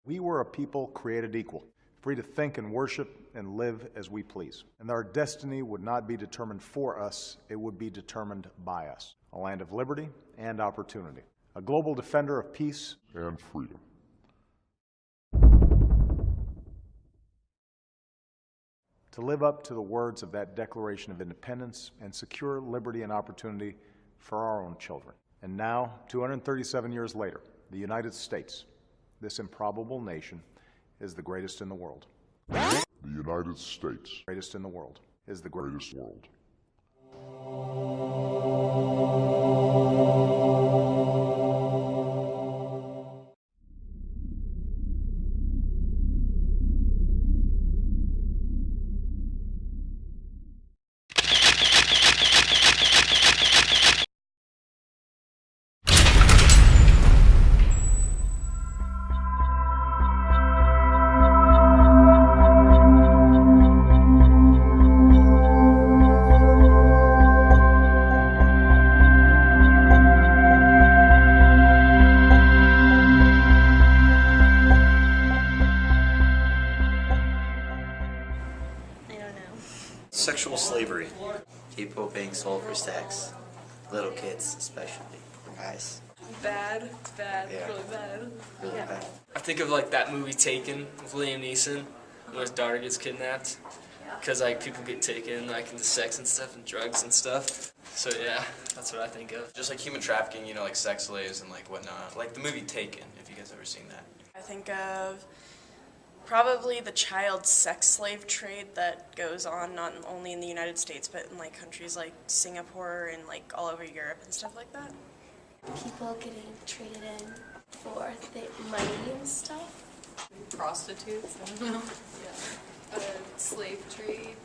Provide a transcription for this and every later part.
We were a people created equal, free to think and worship and live as we please. And our destiny would not be determined for us, it would be determined by us. A land of liberty and opportunity. A global defender of peace and freedom. To live up to the words of that Declaration of Independence and secure liberty and opportunity for our own children. And now, 237 years later, the United States, this improbable nation, is the greatest in the world. The United States, Greatest in the world, is the greatest world. Sexual slavery. People being sold for sex. Little kids, especially. Guys. Bad. Yeah. Really bad. Really bad. I think of like that movie Taken with Liam Neeson when his daughter gets kidnapped. Because like people get taken like into sex and stuff and drugs and stuff. So yeah, that's what I think of. Just like human trafficking, you know, like sex slaves and like whatnot. Like the movie Taken, if you guys ever seen that. I think of probably the child sex slave trade that goes on not only in the United States but in like countries like Singapore and like all over Europe and stuff like that. People getting traded in for money and stuff. Prostitutes, I don't know. Yeah. Slave trade.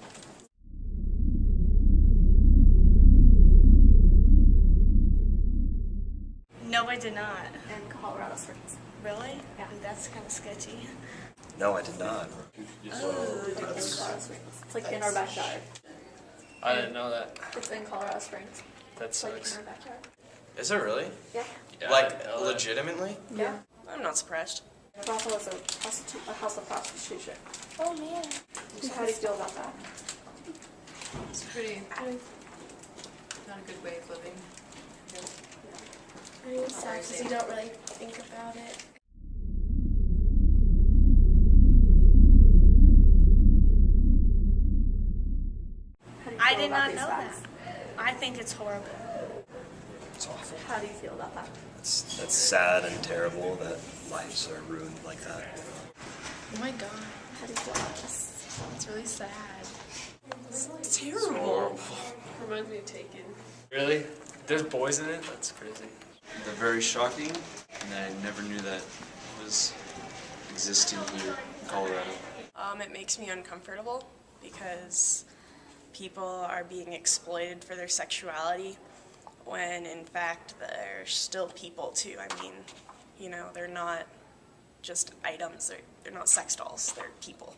No, I did not. In Colorado Springs. Really? Yeah. That's kind of sketchy. No, I did not. In Colorado Springs. It's like in our backyard. I didn't know that. It's in Colorado Springs. That It's like sucks. in our backyard. Is it really? Yeah. Yeah, I Like didn't know that. legitimately? Yeah. I'm not surprised. Brothel is a house of prostitution. Oh man. How do you feel about that? It's pretty not a good way of living. I mean, it sucks because you don't really think about it. I did not know that. I think it's horrible. It's awful. How do you feel about that? That's sad and terrible that lives are ruined like that. Oh my god, How do you feel about this? it's really sad. It's terrible. Reminds me of Taken. Really? There's boys in it? That's crazy. They're very shocking, and I never knew that was existing here in Colorado. It makes me uncomfortable because people are being exploited for their sexuality when in fact they're still people too. I mean, you know, they're not just items, they're not sex dolls, they're people.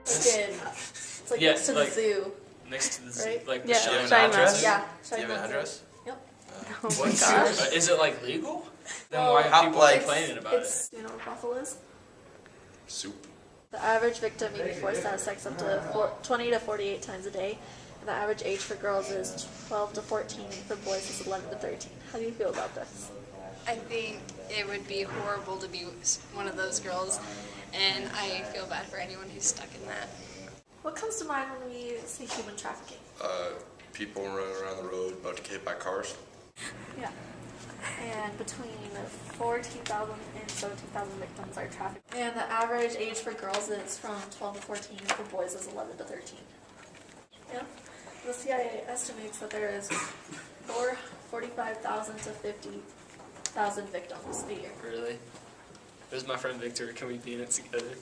It's like Yeah, next to like- the zoo. Next to the zoo, Right? like the Yeah. show. Do you have Shine an address? Yeah. Do you Shine have an Mountain. address? Yep. What? Oh my gosh. Is it like legal? Then Well, why are people like- complaining about It's, you know what a brothel is? Soup. The average victim may be forced to have sex up to 20 to 48 times a day. And the average age for girls is 12 to 14, and for boys is 11 to 13. How do you feel about this? I think it would be horrible to be one of those girls, and I feel bad for anyone who's stuck in that. What comes to mind when we say human trafficking? People running around the road about to get hit by cars. Yeah. And between 14,000 and 17,000 victims are trafficked. And the average age for girls is from 12 to 14, and for boys is 11 to 13. Yeah. The CIA estimates that there is 45,000 to 50,000 victims a year. Really? There's my friend Victor. Can we be in it together?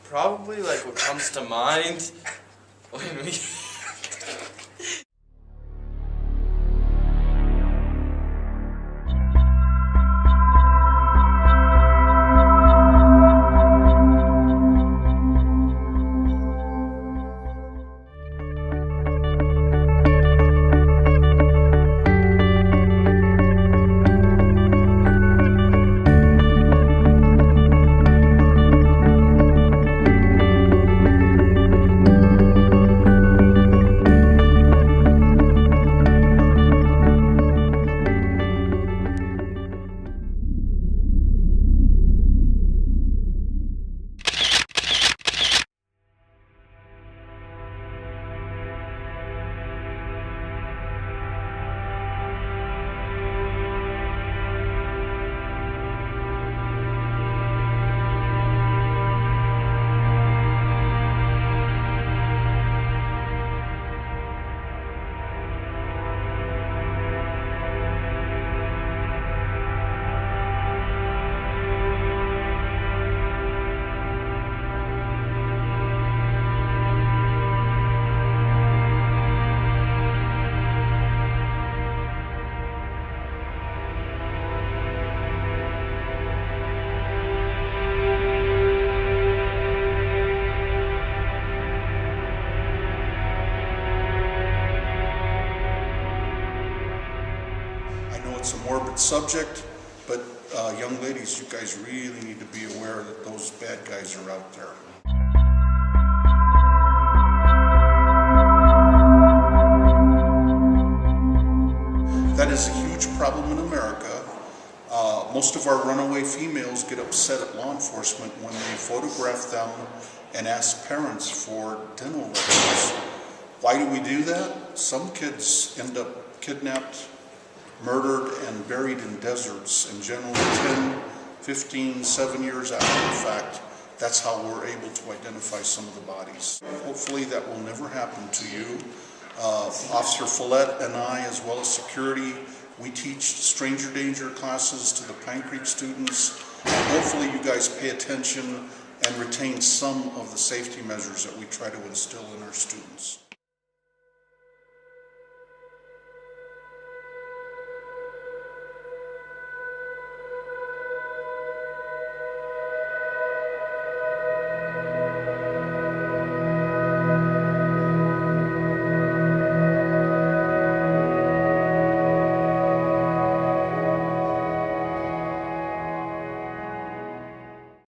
Probably like what comes to mind when we I know it's a morbid subject, but young ladies, you guys really need to be aware that those bad guys are out there. That is a huge problem in America. Most of our runaway females get upset at law enforcement when they photograph them and ask parents for dental records. Why do we do that? Some kids end up kidnapped, murdered, and buried in deserts, and generally 10, 15, 7 years after the fact, that's how we're able to identify some of the bodies. Hopefully that will never happen to you. Officer Follett and I, as well as security, we teach stranger danger classes to the Pine Creek students, and hopefully you guys pay attention and retain some of the safety measures that we try to instill in our students.